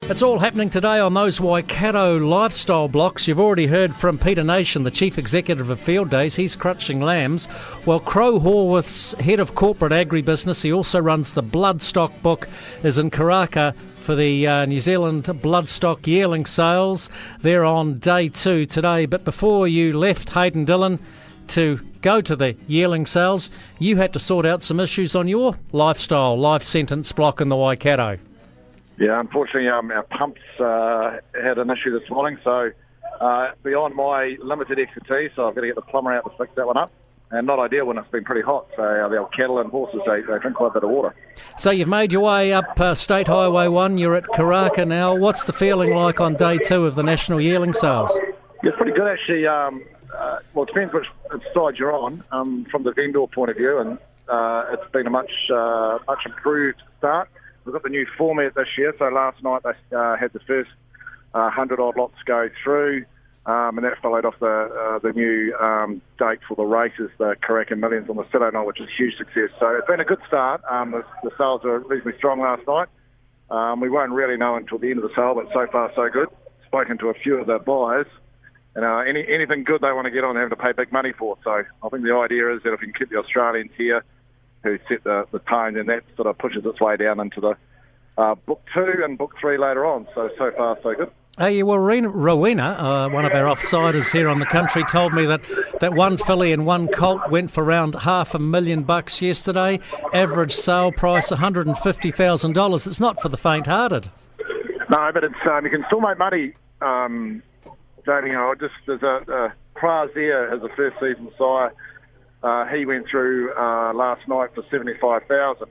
It's all happening today on those Waikato lifestyle blocks. You've already heard from Peter Nation, the Chief Executive of Field Days. He's crutching lambs. Well, Crow Horwath's head of Corporate Agribusiness, he also runs the Bloodstock book, is in Karaka for the New Zealand Bloodstock yearling sales. They're on day 2 today. But before you left, Hayden Dillon, to go to the yearling sales, you had to sort out some issues on your lifestyle life sentence block in the Waikato. Yeah, unfortunately, our pumps had an issue this morning, so beyond my limited expertise, so I've got to get the plumber out to fix that one up. And not ideal when it's been pretty hot, so the old cattle and horses, they drink quite a bit of water. So you've made your way up State Highway 1, you're at Karaka now. What's the feeling like on day 2 of the National Yearling Sales? Yeah, it's pretty good actually. Well, it depends which side you're on from the vendor point of view, and it's been a much improved start. We've got the new format this year, so last night they had the first 100-odd lots go through, and that followed off the new date for the races, the Karaka Millions on the Saturday night, which is a huge success. So it's been a good start. The sales were reasonably strong last night. We won't really know until the end of the sale, but so far so good. Spoken to a few of the buyers, and anything good they want to get on, they have to pay big money for. So I think the idea is that if we can keep the Australians here who set the tone, then that sort of pushes its way down into the Book 2 and Book 3 later on. So far, so good. Hey, well, Rowena, one of our offsiders here on the country, told me that one filly and one colt went for around $500,000 yesterday. Average sale price $150,000. It's not for the faint-hearted. No, but it's you can still make money. Jamie, there's a Prazier as a first season sire. He went through last night for $75,000,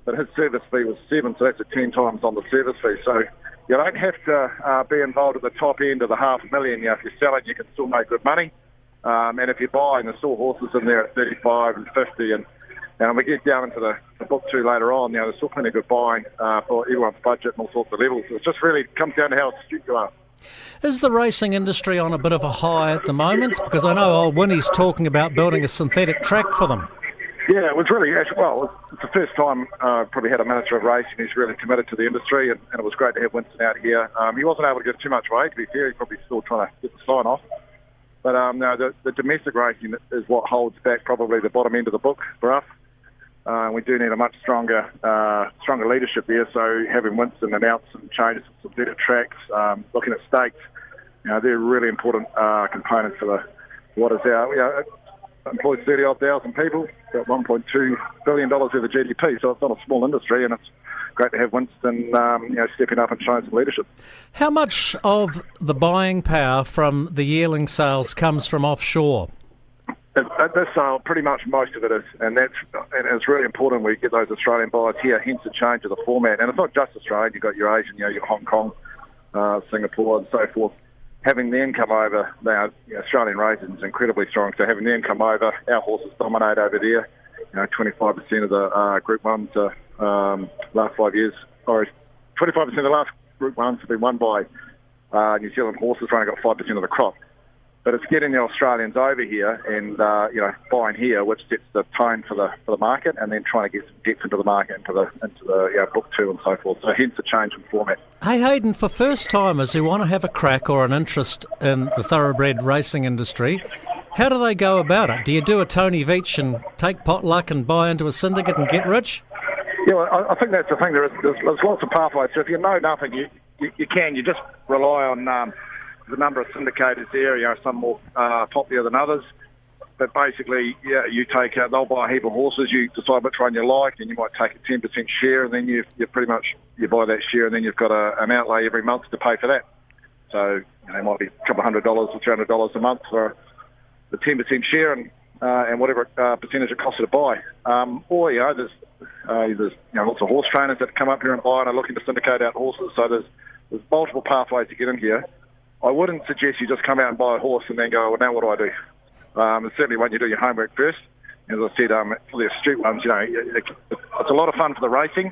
but his service fee was $7, so that's at 10 times on the service fee. So you don't have to be involved at the top end of the $500,000. If you're selling, you can still make good money. And if you're buying, there's still horses in there at 35 and 50. And when we get down into the Book 2 later on, there's still plenty of good buying for everyone's budget and all sorts of levels. It just really comes down to how astute you are. Is the racing industry on a bit of a high at the moment? Because I know old Winnie's talking about building a synthetic track for them. Yeah, it was really, well, it's the first time I've probably had a Minister of Racing who's really committed to the industry, and it was great to have Winston out here. He wasn't able to give too much away, to be fair. He's probably still trying to get the sign off. But no, the domestic racing is what holds back probably the bottom end of the book for us. We do need a much stronger leadership there. So having Winston announce some changes, some better tracks, looking at stakes, they're really important components for what is our employs 30-odd thousand people, about $1.2 billion worth of GDP. So it's not a small industry, and it's great to have Winston stepping up and showing some leadership. How much of the buying power from the yearling sales comes from offshore? At this sale, pretty much most of it is, and it's really important we get those Australian buyers here, hence the change of the format. And it's not just Australia, you've got your Asian, your Hong Kong, Singapore and so forth. Having them come over, Australian racing is incredibly strong, so having them come over, our horses dominate over there. 25% of the Group 1s last 5 years, or 25% of the last Group 1s have been won by New Zealand horses, only got 5% of the crop. But it's getting the Australians over here and buying here, which sets the tone for the market, and then trying to get some depth into the market, into the Book 2 and so forth. So hence the change in format. Hey Hayden, for first timers who want to have a crack or an interest in the thoroughbred racing industry, how do they go about it? Do you do a Tony Veach and take potluck and buy into a syndicate and get rich? Yeah, well, I think that's the thing. There's lots of pathways. So if you know nothing, you can. You just rely on the number of syndicators there, some more popular than others. But basically, you take they'll buy a heap of horses, you decide which one you like, and you might take a 10% share, and then you pretty much buy that share, and then you've got an outlay every month to pay for that. So it might be a couple $100 or $300 a month for the 10% share, and whatever percentage it costs you to buy. Or there's lots of horse trainers that come up here and buy and are looking to syndicate out horses. So there's multiple pathways to get in here. I wouldn't suggest you just come out and buy a horse and then go, well, now what do I do? Certainly when you do your homework first. As I said, for the astute ones, it's a lot of fun for the racing.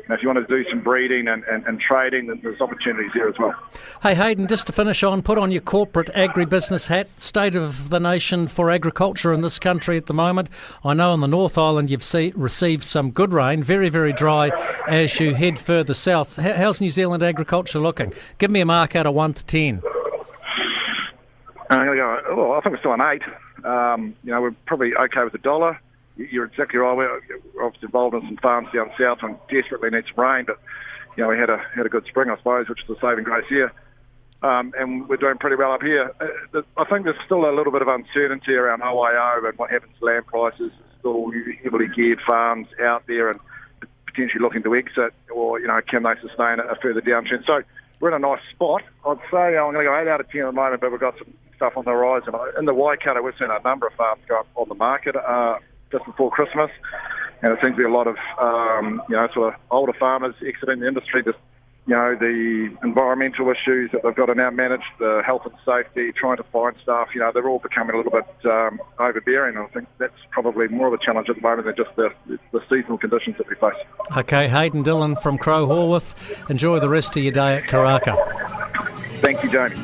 if you want to do some breeding and trading, then there's opportunities there as well. Hey Hayden, just to finish on, put on your corporate agribusiness hat. State of the nation for agriculture in this country at the moment. I know on the North Island you've received some good rain, very, very dry as you head further south. How's New Zealand agriculture looking? Give me a mark out of 1 to 10. I'm going to go, well, I think we're still an 8. We're probably okay with $1. You're exactly right. We're obviously involved in some farms down south and desperately need some rain, but we had a good spring, I suppose, which is a saving grace here. And we're doing pretty well up here. I think there's still a little bit of uncertainty around OIO and what happens to land prices. Still heavily geared farms out there and potentially looking to exit, or can they sustain a further downtrend? So we're in a nice spot. I'd say I'm going to go 8 out of 10 at the moment, but we've got some stuff on the horizon. In the Waikato, we've seen a number of farms go up on the market just before Christmas, and it seems to be a lot of sort of older farmers exiting the industry. Just the environmental issues that they've got to now manage, the health and safety, trying to find staff. They're all becoming a little bit overbearing. I think that's probably more of a challenge at the moment than just the seasonal conditions that we face. Okay, Hayden Dillon from Crow Horworth. Enjoy the rest of your day at Karaka. Thank you, Jamie.